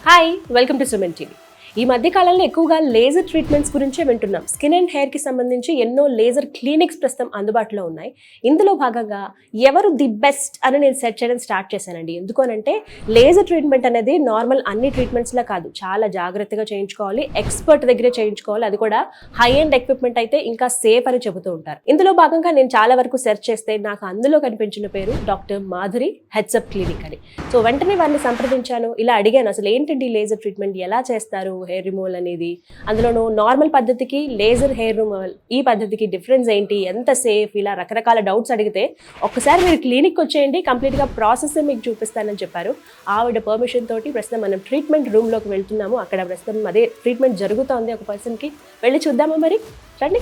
Hi welcome to Suman TV. ఈ మధ్య కాలంలో ఎక్కువగా లేజర్ ట్రీట్మెంట్స్ గురించే వింటున్నాం. స్కిన్ అండ్ హెయిర్ కి సంబంధించి ఎన్నో లేజర్ క్లినిక్స్ ప్రస్తుతం అందుబాటులో ఉన్నాయి. ఇందులో భాగంగా ఎవరు ది బెస్ట్ అని నేను సెర్చ్ చేయడం స్టార్ట్ చేశానండి. ఎందుకనంటే లేజర్ ట్రీట్మెంట్ అనేది నార్మల్ అన్ని ట్రీట్మెంట్స్ లా కాదు, చాలా జాగ్రత్తగా చేయించుకోవాలి, ఎక్స్పర్ట్ దగ్గరే చేయించుకోవాలి, అది కూడా హై ఎండ్ ఎక్విప్మెంట్ అయితే ఇంకా సేఫ్ అని చెబుతూ ఉంటారు. ఇందులో భాగంగా నేను చాలా వరకు సెర్చ్ చేస్తే నాకు అందులో కనిపించిన పేరు డాక్టర్ మాధురి హెడ్సప్ క్లినిక్ అని. సో వెంటనే వారిని సంప్రదించాను, ఇలా అడిగాను అసలు ఏంటండి లేజర్ ట్రీట్మెంట్ ఎలా చేస్తారు, హెయిర్ రిమూవల్ అనేది, అందులోనూ నార్మల్ పద్ధతికి లేజర్ హెయిర్ రిమూవల్ ఈ పద్ధతికి డిఫరెన్స్ ఏంటి, ఎంత సేఫ్, ఇలా రకరకాల డౌట్స్ అడిగితే ఒక్కసారి మీరు క్లినిక్ వచ్చేయండి, కంప్లీట్గా ప్రాసెస్ మీకు చూపిస్తానని చెప్పారు. ఆవిడ పర్మిషన్ తోటి ప్రస్తుతం మనం ట్రీట్మెంట్ రూమ్లోకి వెళ్తున్నాము. అక్కడ ప్రస్తుతం అదే ట్రీట్మెంట్ జరుగుతోంది ఒక పర్సన్కి. వెళ్ళి చూద్దామా మరి, రండి.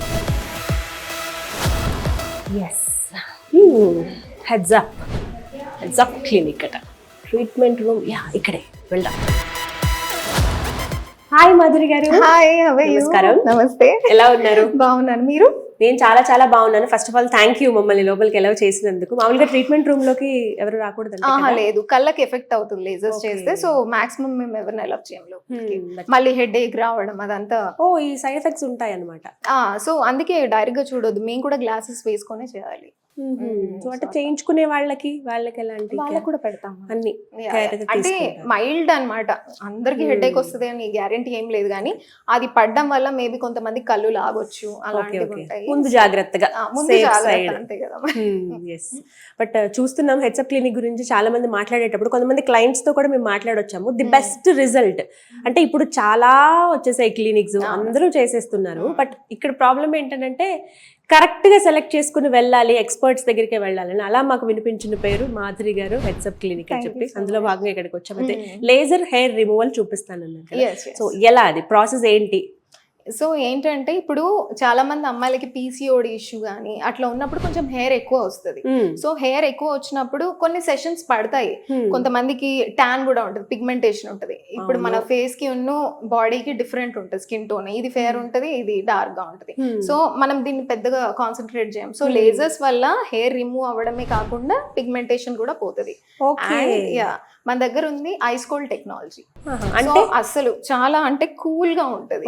ఎస్, హెడ్సప్ క్లినిక్ అట, ట్రీట్మెంట్ రూమ్ ఇక్కడే, వెళ్దాం. హాయ్ మాధురి గారు. హాయ్, నమస్కారం. నమస్తే, ఎలా ఉన్నారు? బాగున్నాను, మీరు? నేను చాలా చాలా బాగున్నాను. First of all thank you మమ్మల్ని లోపలికి ఎలా చేసినందుకు. మామూలుగా ట్రీట్మెంట్ రూమ్ లోకి ఎవరు రాకూడదు? లేదు, కళ్ళకి ఎఫెక్ట్ అవుతుంది లేజర్స్ చేస్తే, సో మాక్సిమం మేము ఎవరిని అలౌ చేయము. మళ్ళీ హెడ్ ఏక్ రావడం అదంతా, ఈ సైడ్ ఎఫెక్ట్స్ ఉంటాయి అన్నమాట. సో అందుకే డైరెక్ట్ గా చూడొద్దు, మేము కూడా గ్లాసెస్ వేసుకొని చేయాలి. సో అంటే చేయించుకునే వాళ్ళకి ఎలాంటి వాళ్ళకి కూడా పెడతాం అన్ని, అంటే మైల్డ్ అన్నమాట. అందరికి హెడ్ ఏక్ వస్తుంది అని గ్యారెంటీ ఏం లేదు, కానీ అది పడ్డం వల్ల మేబీ కొంతమంది కళ్ళు లాగొచ్చు, అలాంటివి ఉంటాయి. ముందు జాగ్రత్తగా, అంతే కదా. బట్ చూస్తున్నాం హెడ్సప్ క్లినిక్ గురించి చాలా మంది మాట్లాడేటప్పుడు కొంతమంది క్లయింట్స్ తో కూడా మేము మాట్లాడొచ్చాము. ది బెస్ట్ రిజల్ట్ అంటే ఇప్పుడు చాలా వచ్చేసాయి క్లినిక్స్, అందరూ చేసేస్తున్నారు. బట్ ఇక్కడ ప్రాబ్లం ఏంటంటే కరెక్ట్ గా సెలెక్ట్ చేసుకుని వెళ్ళాలి, ఎక్స్పర్ట్స్ దగ్గరికి వెళ్ళాలని. అలా మాకు వినిపించిన పేరు మాధురి గారు హెడ్సప్ క్లినిక్ అని చెప్పి, అందులో భాగంగా ఇక్కడికి వచ్చాము. అయితే లేజర్ హెయిర్ రిమూవల్ చూపిస్తానన్నారు. సో ఎలా అది ప్రాసెస్ ఏంటి? సో ఏంటంటే ఇప్పుడు చాలా మంది అమ్మాయిలకి పీసీఓడి ఇష్యూ కానీ అట్లా ఉన్నప్పుడు కొంచెం హెయిర్ ఎక్కువ వస్తుంది. సో హెయిర్ ఎక్కువ వచ్చినప్పుడు కొన్ని సెషన్స్ పడతాయి. కొంతమందికి ట్యాన్ కూడా ఉంటుంది, పిగ్మెంటేషన్ ఉంటుంది. ఇప్పుడు మన ఫేస్ కి ఉన్న బాడీకి డిఫరెంట్ ఉంటుంది స్కిన్ టోన్, ఇది ఫెయిర్ ఉంటుంది, ఇది డార్క్ గా ఉంటుంది. సో మనం దీన్ని పెద్దగా కాన్సన్ట్రేట్ చేయం. సో లేజర్స్ వల్ల హెయిర్ రిమూవ్ అవ్వడమే కాకుండా పిగ్మెంటేషన్ కూడా పోతుంది. మన దగ్గర ఉంది ఐస్ కోల్డ్ టెక్నాలజీ. అంటే అసలు చాలా అంటే కూల్ గా ఉంటది,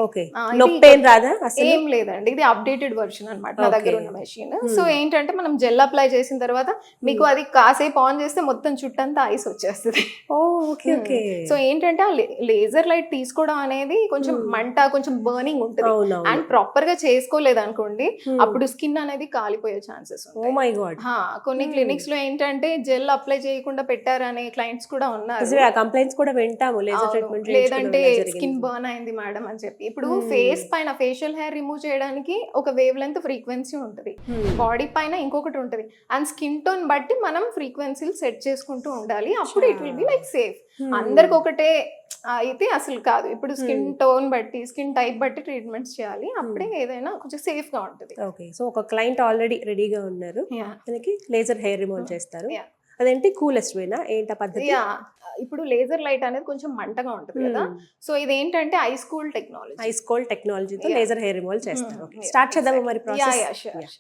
ఏం లేదండి. ఇది అప్డేటెడ్ వర్షన్ అన్నమాట నా దగ్గర ఉన్న మెషిన్. సో ఏంటంటే మనం జెల్ అప్లై చేసిన తర్వాత మీకు అది కాసేపు ఆన్ చేస్తే మొత్తం చుట్టంతా ఐస్ వచ్చేస్తుంది. సో ఏంటంటే ఆ లేజర్ లైట్ తీసుకోవడం అనేది కొంచెం మంట, కొంచెం బర్నింగ్ ఉంటుంది. అండ్ ప్రాపర్ గా చేసుకోలేదు అనుకోండి, అప్పుడు స్కిన్ అనేది కాలిపోయే ఛాన్సెస్ ఉంటాయి. కొన్ని క్లినిక్స్ లో ఏంటంటే జెల్ అప్లై చేయకుండా పెట్టారనే క్లయింట్స్ కూడా ఉన్నారు. కంప్లైంట్స్ కూడా వింటాము, లేజర్ ట్రీట్మెంట్ లేదంటే స్కిన్ బర్న్ అయింది మేడం అని చెప్పి. ఇప్పుడు ఫేస్ పైన ఫేషియల్ హెయిర్ రిమూవ్ చేయడానికి ఒక వేవ్ లెంత్ ఫ్రీక్వెన్సీ ఉంటుంది, బాడీ పైన ఇంకొకటి ఉంటుంది. అండ్ స్కిన్ టోన్ బట్టి మనం ఫ్రీక్వెన్సీలు సెట్ చేసుకుంటూ ఉండాలి. అప్పుడు it will be like safe. అందరికి ఒకటే అయితే అసలు కాదు. ఇప్పుడు స్కిన్ టోన్ బట్టి, స్కిన్ టైప్ బట్టి ట్రీట్మెంట్స్ చేయాలి, అప్పుడే ఏదైనా కొంచెం సేఫ్ గా ఉంటుంది. సో ఒక క్లయింట్ ఆల్రెడీ రెడీగా ఉన్నారు, మనకి లేజర్ హెయిర్ రిమూవ్ చేస్తారు. అదేంటి కూలెస్ట్ వేనా ఏంటి పద్ధతి? ఇప్పుడు లేజర్ లైట్ అనేది కొంచెం మంటగా ఉంటుంది కదా. సో ఇది ఏంటంటే ఐస్ కోల్డ్ టెక్నాలజీతో లేజర్ హెయిర్ రిమూవల్ చేస్తారు. స్టార్ట్ చేద్దాము మరి ప్రాసెస్.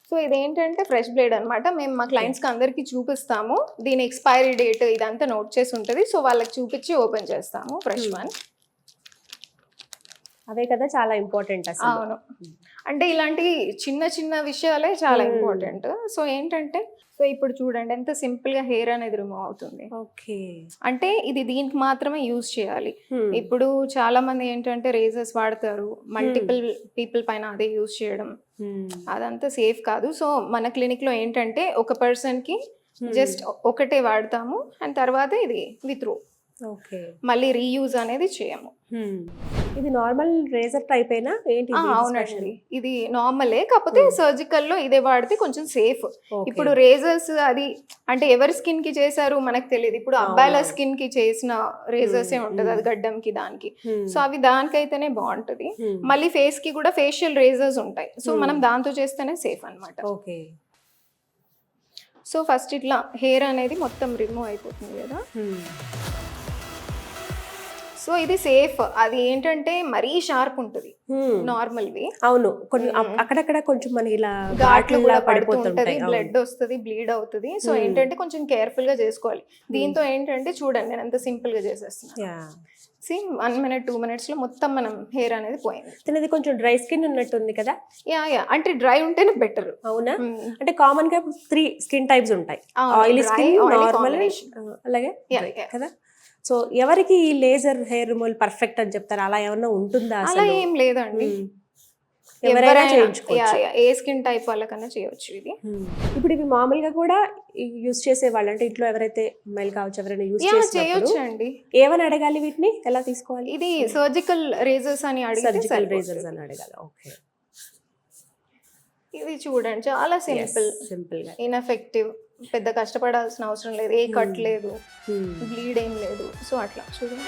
సో ఇదేంటంటే ఫ్రెష్ బ్లేడ్ అన్నమాట. మేము మా క్లయింట్స్ కి అందరికి చూపిస్తాము. దీని ఎక్స్పైరీ డేట్ ఇదంతా నోట్ చేసి ఉంటుంది. సో వాళ్ళకి చూపించి ఓపెన్ చేస్తాము ఫ్రెష్ వన్. అవే కదా చాలా ఇంపార్టెంట్ అసలు. అవును, అంటే ఇలాంటి చిన్న చిన్న విషయాలే చాలా ఇంపార్టెంట్. సో ఏంటంటే సో ఇప్పుడు చూడండి ఎంత సింపుల్ గా హెయిర్ అనేది రిమూవ్ అవుతుంది. అంటే ఇది దీనికి మాత్రమే యూజ్ చేయాలి. ఇప్పుడు చాలా మంది ఏంటంటే రేజర్స్ వాడతారు, మల్టిపుల్ పీపుల్ పైన అదే యూజ్ చేయడం, అదంతా సేఫ్ కాదు. సో మన క్లినిక్ లో ఏంటంటే ఒక పర్సన్ కి జస్ట్ ఒకటే వాడతాము, అండ్ తర్వాత ఇది విత్రూ, మళ్ళీ రీయూజ్ అనేది చేయము. ఇది నార్మల్ రేజర్ టైప్ అయినా ఏంటి? అవునండి, ఇది నార్మలే, కాకపోతే సర్జికల్ లో ఇదే వాడితే కొంచెం సేఫ్. ఇప్పుడు రేజర్స్ అది అంటే ఎవరి స్కిన్ కి చేశారు మనకు తెలియదు. ఇప్పుడు అబ్బాయిల స్కిన్ కి చేసిన రేజర్స్ ఏ ఉంటది, అది గడ్డంకి దానికి. సో అవి దానికైతేనే బాగుంటది. మళ్ళీ ఫేస్ కి కూడా ఫేషియల్ రేజర్స్ ఉంటాయి. సో మనం దాంతో చేస్తేనే సేఫ్ అన్నమాట. సో ఫస్ట్ ఇట్లా హెయిర్ అనేది మొత్తం రిమూవ్ అయిపోతుంది కదా. సో ఇది సేఫ్. అది ఏంటంటే మరీ షార్ప్ ఉంటుంది నార్మల్ వి. అవును, కొన్ని అక్కడక్కడ కొంచెం మనకి ఇలా ఘాట్లు కూడా పడిపోతుంటది, పడుతుంటది, బ్లడ్ వస్తుంది, బ్లీడ్ అవుతుంది. సో ఏంటంటే కొంచెం కేర్ఫుల్ గా చేసుకోవాలి. దీంతో ఏంటంటే చూడండి నేను ఎంత సింపుల్ గా చేసేస్తున్నాను. 1 minute 2 minutes లో మొత్తం మనం హెయిర్ అనేది పోయింది. తినది కొంచెం డ్రై స్కిన్ ఉన్నట్టుంది కదా. యా అంటే డ్రై ఉంటేనే బెటర్. అవునా? అంటే కామన్ గా 3 స్కిన్ టైప్స్ ఉంటాయి, ఆయిలీ స్కిన్, నార్మల్, అలాగే కదా. సో ఎవరికి ఈ లేజర్ హెయిర్ రిమూవల్ పర్ఫెక్ట్ అని చెప్తారు? అలా ఏమన్నా ఉంటుందా? అలా ఏం లేదండి, ఎవరైనా చేయించుకోవచ్చు. ఏ స్కిన్ టైప్ వాళ్ళకన్నా చేయొచ్చు ఇది. ఇప్పుడు ఇవి మామూలుగా కూడా యూజ్ చేసే వాళ్ళు, అంటే ఇంట్లో ఎవరైతే అమ్మాయిలు కావచ్చు ఎవరైనా యూజ్ చేయొచ్చు అండి. ఏమని అడగాలి వీటిని, ఎలా తీసుకోవాలి? ఇది సర్జికల్ రేజర్స్ అని అడిగితే సర్జికల్ రేజర్స్ అని అడగాలి. ఓకే, ఇది చూడండి చాలా సింపుల్ గా, ఇన్ఎఫెక్టివ్, పెద్ద కష్టపడాల్సిన అవసరం లేదు, ఏ కట్ లేదు, బ్లీడ్ ఏం లేదు. సో అట్లా చూడండి.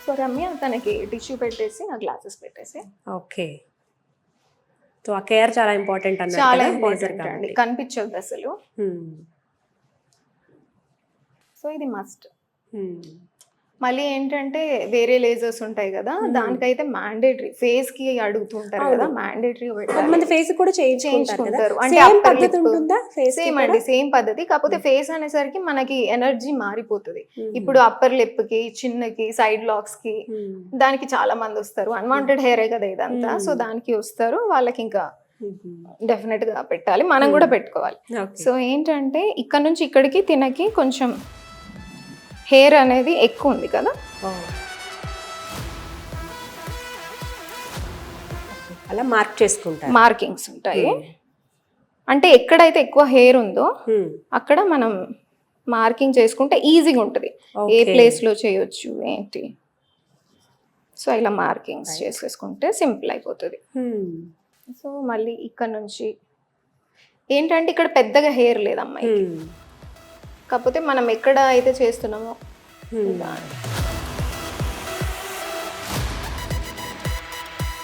సో రమ్య తనకి టిష్యూ పెట్టేసి నా గ్లాసెస్ పెట్టేసి. ఓకే, సో ఆ కేర్ చాలా ఇంపార్టెంట్ అన్నమాట. చాలా ఇంపార్టెంట్ అండి, కనిపించదు అసలు. సో ఇది మస్ట్. మళ్ళీ ఏంటంటే వేరే లేజర్స్ ఉంటాయి కదా, దానికైతే మ్యాండేటరీ, ఫేస్ కి అడుగుతుంటారు కదా, మ్యాండేటరీ ఫేస్ కూడా చేయించుకుంటారు. అంటే సేమ్ అండి, సేమ్ పద్ధతి. కాకపోతే Hmm. ఫేస్ అనేసరికి మనకి ఎనర్జీ మారిపోతుంది. ఇప్పుడు అప్పర్ లిప్ కి, చిన్నకి, సైడ్ లాక్స్ కి దానికి చాలా మంది వస్తారు. అన్వాంటెడ్ హెయిర్ కదా ఇదంతా. సో దానికి వస్తారు, వాళ్ళకి ఇంకా డెఫినెట్ గా పెట్టాలి, మనం కూడా పెట్టుకోవాలి. సో ఏంటంటే ఇక్కడ నుంచి ఇక్కడికి తినకి కొంచెం హెయిర్ అనేది ఎక్కువ ఉంది కదా, అలా మార్క్ చేసుకుంటారు, మార్కింగ్స్ ఉంటాయి. అంటే ఎక్కడైతే ఎక్కువ హెయిర్ ఉందో అక్కడ మనం మార్కింగ్ చేసుకుంటే ఈజీగా ఉంటుంది, ఏ ప్లేస్ లో చేయొచ్చు ఏంటి. సో ఇలా మార్కింగ్స్ చేసేసుకుంటే సింపుల్ అయిపోతుంది. సో మళ్ళీ ఇక్కడ నుంచి ఏంటంటే ఇక్కడ పెద్దగా హెయిర్ లేదు అమ్మాయి, కాకపోతే మనం ఎక్కడ అయితే చేస్తున్నామో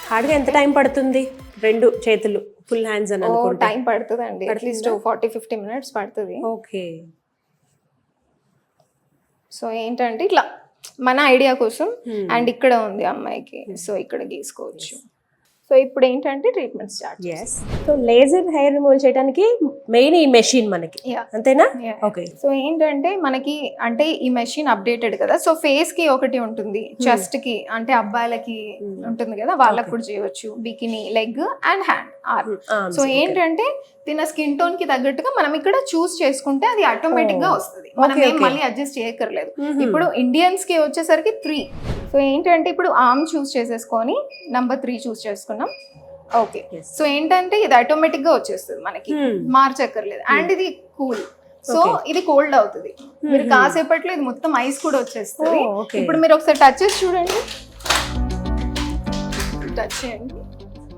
హార్డ్గా ఎంత టైం పడుతుంది? 2 చేతులు ఫుల్ హ్యాండ్స్ అని అనుకుంటే టైం పడుతుంది అండి, అట్లీస్ట్ 40-50 minutes పడుతుంది. ఓకే. సో ఏంటంటే ఇట్లా మన ఐడియా కోసం, అండ్ ఇక్కడ ఉంది అమ్మాయికి, సో ఇక్కడ గీసుకోవచ్చు. సో ఇప్పుడు ఏంటంటే treatment start. So laser hair removal చేయడానికి మెయిన్ ఈ మెషిన్ మనకి, అంతేనా? ఓకే. సో ఏంటంటే మనకి అంటే ఈ మెషిన్ అప్డేటెడ్ కదా, సో ఫేస్ కి ఒకటి ఉంటుంది, చెస్ట్ కి అంటే అబ్బాయిలకి ఉంటుంది కదా, వాళ్ళకి కూడా చేయవచ్చు, bikini, leg and hand, arm. So ఏంటంటే తిన స్కిన్ టోన్ కి తగ్గట్టుగా మనం ఇక్కడ చూస్ చేసుకుంటే అది ఆటోమేటిక్ గా వస్తుంది, మనం ఏం మళ్ళీ అడ్జస్ట్ చేయక్కర్లేదు. ఇప్పుడు ఇండియన్స్ కి వచ్చేసరికి 3. సో ఏంటంటే ఇప్పుడు ఆర్మ్ చూస్ చేసేసుకొని నంబర్ 3 చూస్ చేసుకున్నాం. ఓకే. సో ఏంటంటే ఇది ఆటోమేటిక్ గా వచ్చేస్తుంది, మనకి మార్చక్కర్లేదు. అండ్ ఇది కూల్, సో ఇది కోల్డ్ అవుతుంది. మీరు కాసేపట్లో ఇది మొత్తం ఐస్ కూడా వచ్చేస్తుంది. ఇప్పుడు మీరు ఒకసారి టచ్ చేసి చూడండి, టచ్ చేయండి.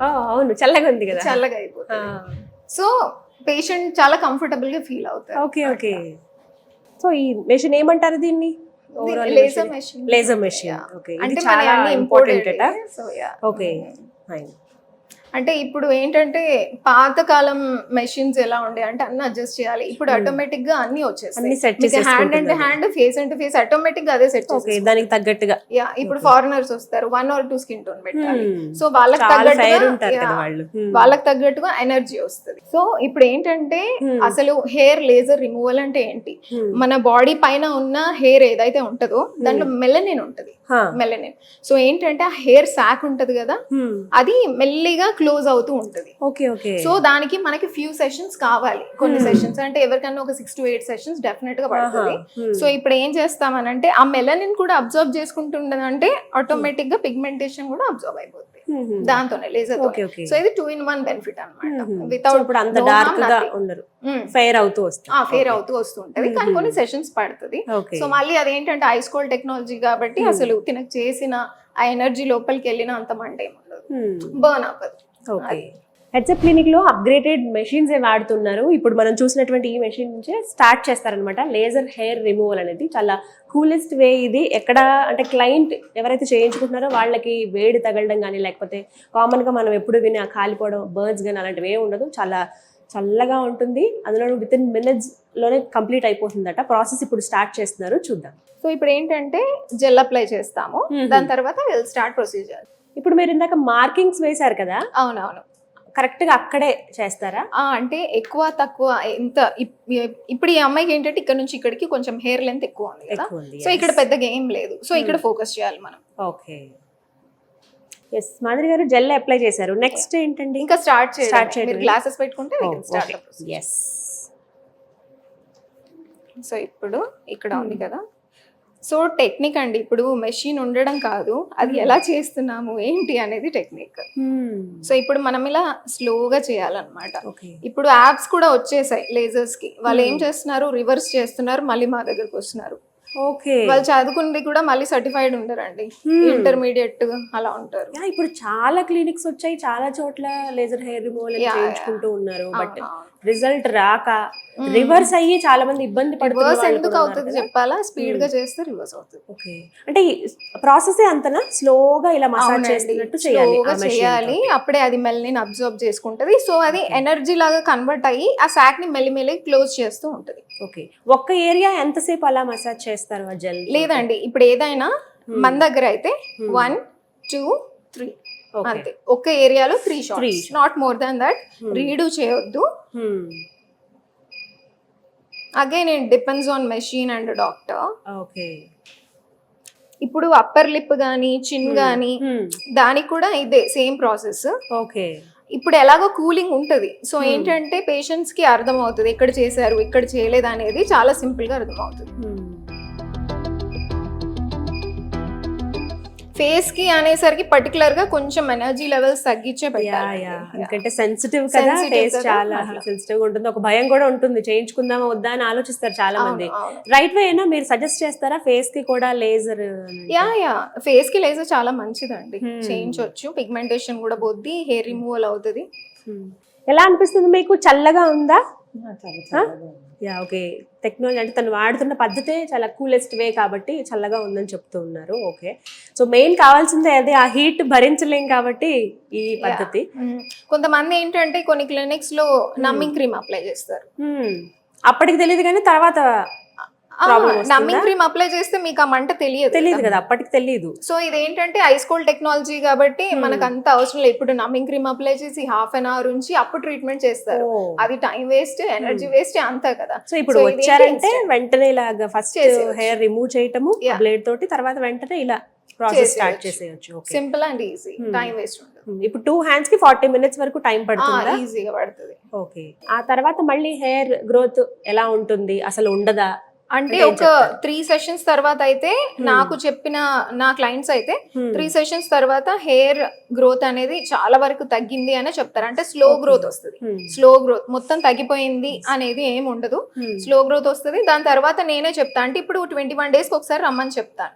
అవును, చల్లగా ఉంది కదా, చల్లగా అయిపోతుంది. సో పేషెంట్ చాలా కంఫర్టబుల్ గా ఫీల్ అవుతారు. Okay okay. సో ఈ మెషిన్ ఏమంటారు దీన్ని? Laser machine. Laser machine. Okay. అంటే చాలా ఇంపార్టెంట్ అట. So yeah. Okay fine. అంటే ఇప్పుడు ఏంటంటే పాతకాలం మెషిన్స్ ఎలా ఉండే అంటే అన్ని అడ్జస్ట్ చేయాలి, ఇప్పుడు ఆటోమేటిక్ గా అన్ని వచ్చేస్తాయి. హ్యాండ్ అంటే హ్యాండ్, ఫేస్ అంటే ఫేస్, ఆటోమేటిక్ గా అదే సెట్ చేస్తాయి దానికి తగ్గట్టుగా. యా. ఇప్పుడు ఫారినర్స్ వస్తారు, 1 or 2 స్కిన్ టోన్ పెట్టాలి, సో వాళ్ళకి తగ్గట్టుగా ఎనర్జీ వస్తుంది. సో ఇప్పుడు ఏంటంటే అసలు హెయిర్ లేజర్ రిమూవల్ అంటే ఏంటి, మన బాడీ పైన ఉన్న హెయిర్ ఏదైతే ఉంటుందో దాంట్లో మెలనిన్ ఉంటుంది, మెలనిన్. సో ఏంటంటే ఆ హెయిర్ సాక్ ఉంటది కదా, అది మెల్లిగా క్లోజ్ అవుతూ ఉంటది. సో దానికి మనకి ఫ్యూ సెషన్స్ కావాలి, కొన్ని సెషన్స్ అంటే ఎవరికన్నా ఒక 6 to 8 సెషన్స్ డెఫినెట్ గా పడుతుంది. సో ఇప్పుడు ఏం చేస్తామనంటే ఆ మెలనిన్ కూడా అబ్జర్వ్ చేసుకుంటుండదంటే ఆటోమేటిక్ గా పిగ్మెంటేషన్ కూడా అబ్జర్వ్ అయిపోతుంది దాంతోనే, లేజర్. సో ఇది 2-in-1 బెనిఫిట్ అన్నమాట. వితౌట్ ఫెయిర్ అవుతూ వస్తుంటది, కానీ కొన్ని సెషన్స్ పడుతుంది. సో మళ్ళీ అదేంటంటే ఐస్ కోల్డ్ టెక్నాలజీ కాబట్టి అసలు తినకు చేసిన ఆ ఎనర్జీ లోపలికి వెళ్ళిన అంత మంట ఏముండదు, బర్న్ అవ్వదు. హెచ్ఎఫ్ క్లినిక్ లో అప్గ్రేడెడ్ మెషిన్స్ ఏ వాడుతున్నారు. ఇప్పుడు మనం చూసినటువంటి ఈ మెషిన్ నుంచే స్టార్ట్ చేస్తారనమాట లేజర్ హెయిర్ రిమూవల్ అనేది. చాలా కూలెస్ట్ వే ఇది. ఎక్కడ అంటే క్లయింట్ ఎవరైతే చేయించుకుంటున్నారో వాళ్ళకి వేడి తగలడం కానీ, లేకపోతే కామన్ గా మనం ఎప్పుడు విని కాలిపోవడం, బర్డ్స్ కానీ అలాంటివి ఏమి ఉండదు. చాలా చల్లగా ఉంటుంది, అందులో విత్ ఇన్ మినిట్స్ లోనే కంప్లీట్ అయిపోతుందట. ప్రాసెస్ ఇప్పుడు స్టార్ట్ చేస్తున్నారు, చూద్దాం. సో ఇప్పుడు ఏంటంటే జెల్ అప్లై చేస్తాము, దాని తర్వాత విల్ స్టార్ట్ ప్రొసీజర్. ఇప్పుడు మీరు ఇందాక మార్కింగ్స్ వేశారు కదా, అవునవును. కరెక్ట్ గా అక్కడే చేస్తారా? అంటే ఎక్కువ తక్కువ ఎంత ఇప్పుడు ఈ అమ్మాయికి ఏంటంటే ఇక్కడ నుంచి ఇక్కడికి కొంచెం హెయిర్ లెంత్ ఎక్కువ ఉంది కదా, సో ఇక్కడ పెద్దగా ఏం లేదు, సో ఇక్కడ ఫోకస్ చేయాలి మనం. Okay, yes. మాధురి గారు జెల్ అప్లై చేశారు, నెక్స్ట్ ఏంటండి? ఇంకా స్టార్ట్ చేయాలి. గ్లాసెస్ పెట్టుకుంటే ఎస్. సో ఇప్పుడు ఇక్కడ ఉంది కదా, సో టెక్నిక్ అండి. ఇప్పుడు మెషిన్ ఉండడం కాదు, అది ఎలా చేస్తున్నాము ఏంటి అనేది టెక్నిక్. సో ఇప్పుడు మనం ఇలా స్లోగా చేయాలన్నమాట. ఇప్పుడు యాప్స్ కూడా వచ్చేసాయి లేజర్స్ కి, వాళ్ళు ఏం చేస్తున్నారు, రివర్స్ చేస్తున్నారు, మళ్ళీ మా దగ్గరకు వస్తున్నారు. ఓకే, వాళ్ళు చదువుకుంది కూడా మళ్ళీ సర్టిఫైడ్ ఉంటారండి, ఇంటర్మీడియట్ అలా ఉంటారు. ఇప్పుడు చాలా క్లినిక్స్ వచ్చాయి, చాలా చోట్ల లేజర్ హెయిర్ రిమూవల్ చేయించుకుంటూ ఉన్నారు, బట్ రిజల్ట్ రాక రివర్స్ అయ్యి చాలా మంది ఇబ్బంది పడుతున్నారు. ఎందుకు అవుతుంది చెప్పాలా, స్పీడ్ గా చేస్తే రివర్స్ అవుతుంది. ఓకే, అంటే ప్రాసెస్ అంతనా స్లోగా ఇలా మసాజ్ చేస్తున్నట్టు చేయాలి, అప్పుడే అది మెల్లిని అబ్జర్వ్ చేసుకుంటది. సో అది ఎనర్జీ లాగా కన్వర్ట్ అయ్యి ఆ సాక్ ని మెల్లి క్లోజ్ చేస్తూ ఉంటది. ఓకే, ఒక్క ఏరియా ఎంతసేపు అలా మసాజ్ చేస్తారు ఆ జెల్? లేదండి, ఇప్పుడు ఏదైనా మన దగ్గర అయితే 1 2 3 అంతే, ఒక ఏరియాలో 3 shots, not more than that. Redo చేయొద్దు. Again it depends on machine and doctor. Okay, ఇప్పుడు అప్పర్ లిప్ గానీ చిన్ గానీ దానికి కూడా ఇదే సేమ్ ప్రాసెస్. ఓకే, ఇప్పుడు ఎలాగో కూలింగ్ ఉంటది, సో ఏంటంటే పేషెంట్స్ కి అర్థం అవుతుంది ఇక్కడ చేశారు ఇక్కడ చేయలేదు అనేది చాలా సింపుల్ గా అర్థం అవుతుంది. ఫేస్ కి అనేసరికి పర్టికులర్ గా కొంచెం ఎనర్జీ లెవెల్స్ తగ్గించే పెట్టాలి, ఎందుకంటే సెన్సిటివ్ కదా, ఫేస్ చాలా సెన్సిటివ్ గా ఉంటుంది, ఒక భయం కూడా ఉంటుంది, చేయించుకుందామా వద్దా అని ఆలోచిస్తారు చాలా మంది. రైట్ వే అయినా మీరు సజెస్ట్ చేస్తారా ఫేస్ కి కూడా లేజర్? యా ఫేస్ కి లేజర్ చాలా మంచిదండి, చేయించవచ్చు. పిగ్మెంటేషన్ కూడా పోద్ది, హెయిర్ రిమూవల్ అవుతుంది. ఎలా అనిపిస్తుంది మీకు? చల్లగా ఉందా? Yeah, okay. టెక్నాలజీ అంటే తను వాడుతున్న పద్ధతే చాలా కూలెస్ట్ వే కాబట్టి చల్లగా ఉందని చెప్తూ ఉన్నారు. ఓకే, సో మెయిన్ కావాల్సిందే అదే, ఆ హీట్ భరించలేం కాబట్టి ఈ పద్ధతి. కొంతమంది ఏంటంటే కొన్ని క్లినిక్స్ లో నమ్మింగ్ క్రీమ్ అప్లై చేస్తారు, అప్పటికి తెలియదు కానీ తర్వాత నమ్మింగ్ క్రీమ్ అప్లై చేస్తే మీకు ఆ మంట తెలియదు కదా, అప్పటికి తెలియదు. సో ఇదేంటంటే ఐస్ కోల్డ్ టెక్నాలజీ కాబట్టి మనకు అంత అవసరం లేదు. ఇప్పుడు నమ్మింగ్ క్రీమ్ అప్లై చేసి ½ an hour ఉంచి అప్పుడు ట్రీట్మెంట్ చేస్తారు, అది టైం వేస్ట్, ఎనర్జీ వేస్ట్ అంతా కదా. సో ఇప్పుడు వచ్చారంటే వెంటనే ఇలాగా ఫస్ట్ హెయిర్ రిమూవ్ చేయటము బ్లేడ్ తోటి, తర్వాత వెంటనే ఇలా ప్రాసెస్ స్టార్ట్ చేసేయచ్చు. Simple and easy, time waste ఉండదు. ఇప్పుడు 2 hands కి 40 minutes వరకు టైం పడుతుందా? ఈజీగా పడుతుంది. ఓకే, ఆ తర్వాత మళ్ళీ హెయిర్ గ్రోత్ ఎలా ఉంటుంది, అసలు ఉండదా? అంటే ఒక 3 sessions తర్వాత అయితే నాకు చెప్పిన నా క్లయింట్స్ అయితే 3 sessions తర్వాత హెయిర్ గ్రోత్ అనేది చాలా వరకు తగ్గింది అనే చెప్తారు. అంటే స్లో గ్రోత్ వస్తుంది, స్లో గ్రోత్ మొత్తం తగ్గిపోయింది అనేది ఏమి ఉండదు, స్లో గ్రోత్ వస్తుంది. దాని తర్వాత నేనే చెప్తా, అంటే ఇప్పుడు 21 days కి ఒకసారి రమ్మని చెప్తాను.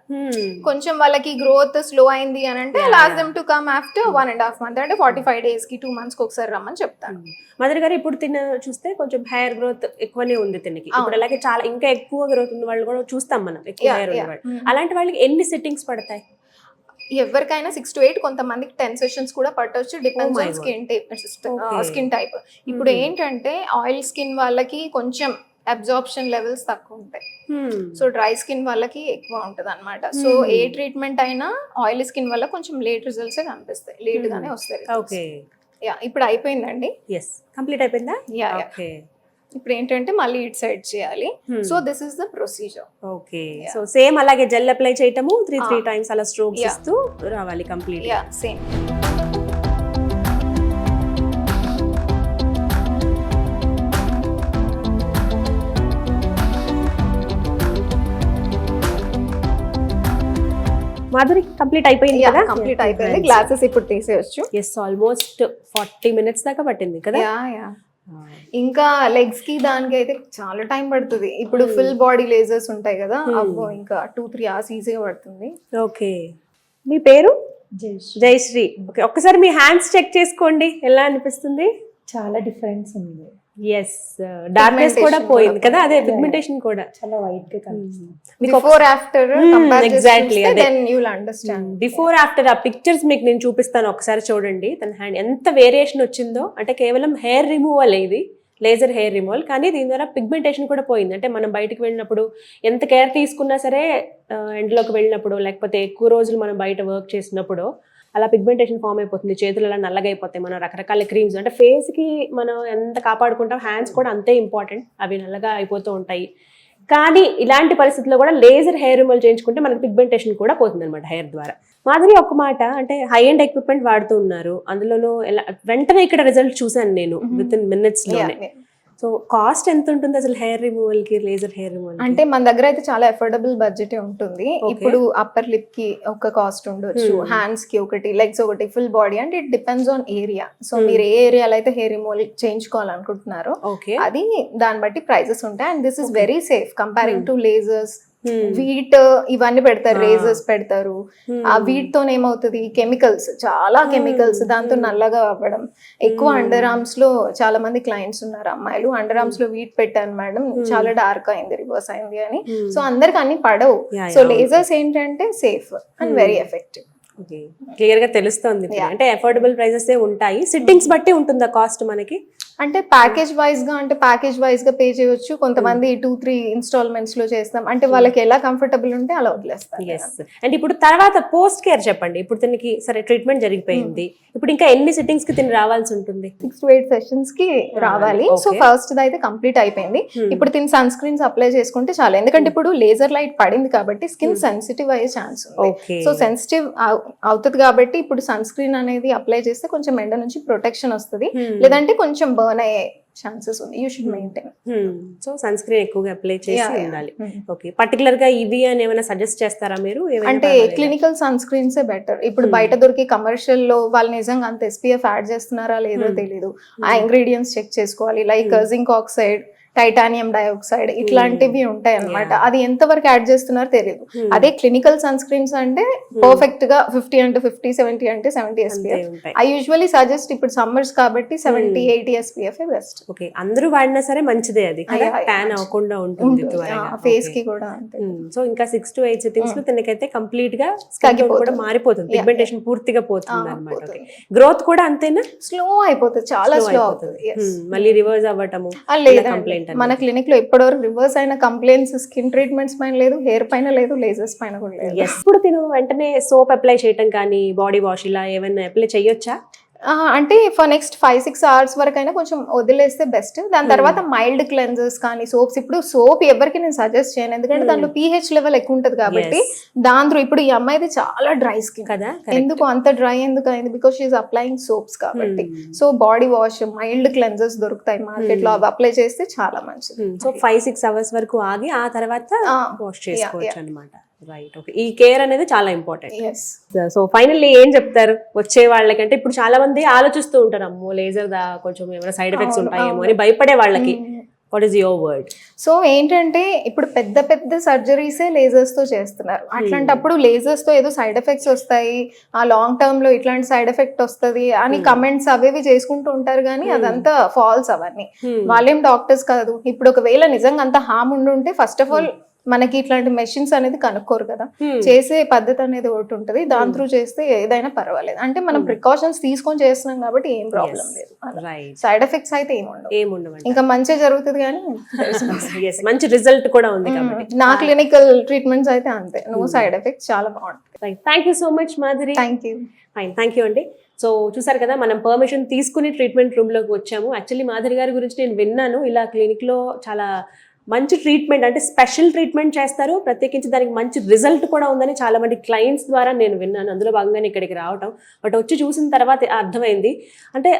కొంచెం వాళ్ళకి గ్రోత్ స్లో అయింది అని అంటే last them to come after 1.5 months, అంటే 45 days కి 2 months కి ఒకసారి రమ్మని చెప్తాను. మదర్ గారు ఇప్పుడు తిన్న చూస్తే కొంచెం హెయిర్ గ్రోత్ ఎక్కువనే ఉంది తినకి, ఇప్పుడు అలాగే చాలా ఇంకా ఎక్కువ గ్రోత్ ఉన్న వాళ్ళు కూడా చూస్తాం మనం, ఎక్కువ హెయిర్ ఉన్న వాళ్ళు. అలాంటి వాళ్ళకి ఎన్ని సిట్టింగ్స్ పడతాయి? ఎవరికైనా 6 to 8, కొంతమందికి 10 sessions కూడా పట్టొచ్చు, డిపెండ్స్ ఆన్ స్కిన్ టైప్. ఇప్పుడు ఏంటంటే ఆయిల్ స్కిన్ వాళ్ళకి కొంచెం అబ్జార్ప్షన్ లెవెల్స్ తక్కువ ఉంటాయి, సో డ్రై స్కిన్ వాళ్ళకి ఎక్కువ ఉంటది అనమాట. సో ఏ ట్రీట్మెంట్ అయినా ఆయిల్ స్కిన్ వల్ల కొంచెం లేట్ రిజల్ట్స్ కనిపిస్తాయి, లేట్ గానే వస్తాయి. ఓకే, యా ఇప్పుడు అయిపోయిందండి. ఎస్, కంప్లీట్ అయిపోయిందా? Yeah, okay. ఇప్పుడు ఏంటంటే మళ్ళీ ఇట్ సైడ్ చేయాలి. So this is the procedure. Okay, so same అలాగే జెల్ అప్లై చేయటము 3 times అలా స్ట్రోక్స్ ఇస్తూ రావాలి complete. Yeah, same. Madhuri complete అయిపోయింది కదా? కంప్లీట్ అయిపోయింది, గ్లాసెస్ ఇప్పుడు తీసేయచ్చు. ఎస్, ఆల్మోస్ట్ 40 minutes దాకా పట్టింది కదా? యా, ఇంకా లెగ్స్ కి దానికి అయితే చాలా టైం పడుతుంది. ఇప్పుడు ఫుల్ బాడీ లేజర్స్ ఉంటాయి కదా, అబ్బో ఇంకా 2-3 hours ఈజీగా పడుతుంది. ఓకే, మీ పేరు? జయశ్రీ. ఓకే, ఒక్కసారి మీ హ్యాండ్స్ చెక్ చేసుకోండి, ఎలా అనిపిస్తుంది? చాలా డిఫరెన్స్ ఉంది. ఎస్, డార్క్నెస్ కూడా పోయింది కదా, అదే పిగ్మెంటేషన్ కూడా చాలా వైట్ గా కనిపిస్తుంది. బిఫోర్ ఆఫ్టర్ ఎగ్జాక్ట్లీ అదే, then you will understand. Before after ఆ పిక్చర్స్ మీకు నేను చూపిస్తాను, ఒకసారి చూడండి. తన హ్యాండ్ ఎంత వేరియేషన్ వచ్చిందో, అంటే కేవలం హెయిర్ రిమూవల్ ఇది, లేజర్ హెయిర్ రిమూవల్. కానీ దీని ద్వారా పిగ్మెంటేషన్ కూడా పోయింది. అంటే మనం బయటకు వెళ్ళినప్పుడు ఎంత కేర్ తీసుకున్నా సరే ఎండలోకి వెళ్ళినప్పుడు లేకపోతే ఎక్కువ రోజులు మనం బయట వర్క్ చేసినప్పుడు అలా పిగ్మెంటేషన్ ఫామ్ అయిపోతుంది, చేతులు అలా నల్లగా అయిపోతాయి. మనం రకరకాల క్రీమ్స్ అంటే ఫేస్కి మనం ఎంత కాపాడుకుంటాం, హ్యాండ్స్ కూడా అంతే ఇంపార్టెంట్, అవి నల్లగా అయిపోతూ ఉంటాయి. కానీ ఇలాంటి పరిస్థితుల్లో కూడా లేజర్ హెయిర్ రిమూవల్ చేయించుకుంటే మనకి పిగ్మెంటేషన్ కూడా పోతుంది అనమాట హెయిర్ ద్వారా. మాధురి, ఒక మాట, అంటే హై అండ్ ఎక్విప్మెంట్ వాడుతూ ఉన్నారు, అందులోనూ ఎలా వెంటనే ఇక్కడ రిజల్ట్ చూసాను నేను విత్ ఇన్ మినిట్స్ లోనే. సో కాస్ట్ ఎంత ఉంటుంది అసలు హెయిర్ రిమూవల్ కి, లేజర్ హెయిర్ రిమూవల్? అంటే మన దగ్గర అయితే చాలా అఫోర్డబుల్ బడ్జెట్ ఉంటుంది. ఇప్పుడు అప్పర్ లిప్ కి ఒక కాస్ట్ ఉండొచ్చు, హ్యాండ్స్ కి ఒకటి, లెగ్స్ ఒకటి, ఫుల్ బాడీ, అంటే it depends on area. So మీరు ఏ ఏరియాలో అయితే హెయిర్ రిమూవల్ చేయించుకోవాలనుకుంటున్నారో అది దాన్ని బట్టి ప్రైజెస్ ఉంటాయి. And this is very safe comparing to lasers. Wheat ఇవన్నీ పెడతారు, రేజర్స్ పెడతారు. ఆ వీట్ తో ఏమవుతుంది, కెమికల్స్, చాలా కెమికల్స్, దాంతో నల్లగా అవ్వడం ఎక్కువ. అండర్ ఆర్మ్స్ లో చాలా మంది క్లయింట్స్ ఉన్నారు అమ్మాయిలు, అండర్ ఆర్మ్స్ లో వీట్ పెట్టాను మేడం, చాలా డార్క్ అయింది, రివర్స్ అయింది అని. సో అందరికి అన్ని పడవు. సో లేజర్స్ ఏంటంటే safe and very effective. Clear గా తెలుస్తుంది. అంటే అఫోర్డబుల్ ప్రైజెస్ ఉంటాయి. సిట్టింగ్స్ బట్టి ఉంటుందా కాస్ట్ మనకి? అంటే ప్యాకేజ్ వైజ్ గా పే చేయొచ్చు. కొంతమంది 2-3 ఇన్స్టాల్మెంట్స్ లో చేస్తాం, అంటే వాళ్ళకి ఎలా కంఫర్టబుల్ ఉంటే అలా వదిలేస్తాం. అంటే ఇప్పుడు తర్వాత పోస్ట్ కేర్ చెప్పండి. ఇప్పుడు తనకి సరే ట్రీట్మెంట్ జరిగిపోయింది, ఇప్పుడు ఇంకా ఎన్ని సిట్టింగ్స్ కి తిని రావాల్సి ఉంటుంది? 6 to 8 సెషన్స్ కి రావాలి. సో ఫస్ట్ అయితే కంప్లీట్ అయిపోయింది. ఇప్పుడు తిని సన్ స్క్రీన్స్ అప్లై చేసుకుంటే చాలు. ఎందుకంటే ఇప్పుడు లేజర్ లైట్ పడింది కాబట్టి స్కిన్ సెన్సిటివ్ అయ్యే ఛాన్స్ ఉంది. సో సెన్సిటివ్ అవుతుంది కాబట్టి ఇప్పుడు సన్ స్క్రీన్ అనేది అప్లై చేస్తే కొంచెం ఎండ నుంచి ప్రొటెక్షన్ వస్తుంది, లేదంటే కొంచెం బర్న్ అయ్యే ఛాన్సెస్ ఉంది. You should maintain. So sunscreen ఎక్కువగా అప్లై చేసి ఉండాలి. ఓకే, పర్టికులర్ గా ఇవి అని ఏమైనా సజెస్ట్ చేస్తారా మీరు? అంటే క్లినికల్ సన్ స్క్రీన్స్ బెటర్. ఇప్పుడు బయట దొరికి కమర్షియల్ లో వాళ్ళు నిజంగా అంత SPF యాడ్ చేస్తున్నారా లేదో తెలీదు. ఆ ఇంగ్రీడియంట్స్ చెక్ చేసుకోవాలి, like zinc oxide, titanium dioxide, ఇట్లాంటివి ఉంటాయి అన్నమాట. అది ఎంత వరకు యాడ్ చేస్తున్నారో తెలియదు. అదే క్లినికల్ సన్ స్క్రీన్స్ అంటే పర్ఫెక్ట్ గా 50 అంటే 50, 70 అంటే 70 SPF. ఐ యూజువల్లీ సజెస్ట్ ఇప్పుడు సమ్మర్స్ కాబట్టి 70-80 SPF బెస్ట్. ఓకే, అందరూ వాడినా సరే మంచిదే, అది ట్యాన్ అవ్వకుండా ఉంటుంది ఫేస్ కి కూడా. సో ఇంకా 6 to 8 సిట్టింగ్స్ లో తనకైతే కంప్లీట్ గా స్కిన్ కూడా మారిపోతుంది, పిగ్మెంటేషన్ పూర్తిగా పోతుంది అన్నమాట. గ్రోత్ కూడా అంతేనా? స్లో అయిపోతుంది, చాలా స్లో అవుతుంది. మళ్ళీ రివర్స్ అవ్వటము కంప్లైంట్. మన క్లినిక్ లో ఎప్పటివరకు రివర్స్ అయిన కంప్లైంట్స్ స్కిన్ ట్రీట్మెంట్స్ పైన లేదు, హెయిర్ పైన లేదు, లేజర్స్ పైన కూడా లేదు. ఇప్పుడు తిను వెంటనే సోప్ అప్లై చేయటం కానీ, బాడీ వాష్ ఇలా ఏమైనా అప్లై చేయొచ్చా? అంటే ఫర్ నెక్స్ట్ 5-6 hours వరకు అయినా కొంచెం వదిలేస్తే బెస్ట్. దాని తర్వాత మైల్డ్ క్లెన్జర్స్ కానీ సోప్స్. ఇప్పుడు సోప్ ఎవరికి నేను సజెస్ట్ చేయను, ఎందుకంటే దాంట్లో pH లెవెల్ ఎక్కువ ఉంటది కాబట్టి. దాంట్లో ఇప్పుడు ఈ అమ్మాయిది చాలా డ్రై స్కిన్ కదా, ఎందుకు అంత డ్రై ఎందుకు అయింది, బికాస్ షీఈస్ అప్లైయింగ్ సోప్స్ కాబట్టి. So body wash, mild cleansers దొరుకుతాయి మార్కెట్ లో, అవి అప్లై చేస్తే చాలా మంచిది. సో 5-6 hours వరకు ఆగి ఆ తర్వాత వాష్ చేసుకోవచ్చు అన్నమాట. Right, okay. ఈ కేర్ అనేది చాలా ఇంపార్టెంట్. సో ఫైనల్లీ ఏం చెప్తారు వచ్చే వాళ్ళకంటే? ఇప్పుడు చాలా మంది ఆలోచిస్తూ ఉంటారు, అమ్మో లేజర్ దా కొంచెం ఏమైనా సైడ్ ఎఫెక్ట్స్ ఉంటాయేమో అని భయపడే వాళ్ళకి what is your word? So ఏంటంటే ఇప్పుడు పెద్ద పెద్ద సర్జరీసే లేజర్స్ తో చేస్తున్నారు. అట్లాంటప్పుడు లేజర్స్ తో ఏదో సైడ్ ఎఫెక్ట్స్ వస్తాయి, ఆ లాంగ్ టర్మ్ లో ఇట్లాంటి సైడ్ ఎఫెక్ట్ వస్తుంది అని కమెంట్స్ అవేవి చేసుకుంటూ ఉంటారు. కానీ అదంతా ఫాల్స్ అవన్నీ. వాళ్ళేం డాక్టర్స్ కాదు. ఇప్పుడు ఒకవేళ నిజంగా అంత హామ్ ఉండుంటే ఫస్ట్ ఆఫ్ ఆల్ మనకి ఇట్లాంటి మెషిన్స్ అనేది కనుక్కోరు కదా, చేసే పద్ధతి అనేది ఒకటి ఉంటుంది, దాని త్రూ చేస్తే ఏదైనా పర్వాలేదు. అంటే మనం ప్రికాషన్స్ తీసుకొని చేస్తున్నాం కాబట్టి ఏం ప్రాబ్లం లేదు. సైడ్ ఎఫెక్ట్స్ అయితే ఏముండవు, ఇంకా మంచిగా జరుగుతుంది. కానీ మంచి రిజల్ట్ కూడా ఉంది కాబట్టి నా క్లినికల్ ట్రీట్మెంట్స్ అయితే అంతే, నో సైడ్ ఎఫెక్ట్స్, చాలా బాగుంటుంది. Thank you so much Madhuri. Thank you అండి. సో చూసారు కదా, మనం పర్మిషన్ తీసుకుని ట్రీట్మెంట్ రూమ్ లోకి వచ్చాము. యాక్చువల్లీ మాధురి గారి గురించి నేను విన్నాను, ఇలా క్లినిక్ లో చాలా మంచి ట్రీట్మెంట్, అంటే స్పెషల్ ట్రీట్మెంట్ చేస్తారు, ప్రత్యేకించి దానికి మంచి రిజల్ట్ కూడా ఉందని చాలా మంది క్లయింట్స్ ద్వారా నేను విన్నాను. అందులో భాగంగానే ఇక్కడికి రావటం. బట్ వచ్చి చూసిన తర్వాత అర్థమైంది, అంటే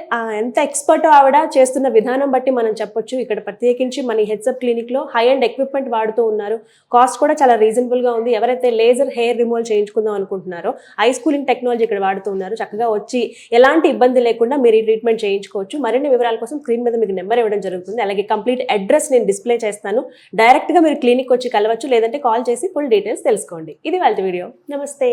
ఎంత ఎక్స్పర్ట్ ఆవిడ చేస్తున్న విధానం బట్టి మనం చెప్పొచ్చు. ఇక్కడ ప్రత్యేకించి మన హెడ్సప్ క్లినిక్లో హై అండ్ ఎక్విప్మెంట్ వాడుతూ ఉన్నారు, కాస్ట్ కూడా చాలా రీజనబుల్గా ఉంది. ఎవరైతే లేజర్ హెయిర్ రిమూవల్ చేయించుకుందాం అనుకుంటున్నారో ఐస్ కూలింగ్ టెక్నాలజీ ఇక్కడ వాడుతూ ఉన్నారు. చక్కగా వచ్చి ఎలాంటి ఇబ్బంది లేకుండా మీరు ఈ ట్రీట్మెంట్ చేయించుకోవచ్చు. మరిన్ని వివరాల కోసం స్క్రీన్ మీద మీకు నెంబర్ ఇవ్వడం జరుగుతుంది. అలాగే కంప్లీట్ అడ్రస్ నేను డిస్ప్లే చేస్తాను, డైరెక్ట్ గా మీరు క్లినిక్ వచ్చి కలవచ్చు, లేదంటే కాల్ చేసి ఫుల్ డీటెయిల్స్ తెలుసుకోండి. ఇది వాళ్ళ వీడియో. నమస్తే.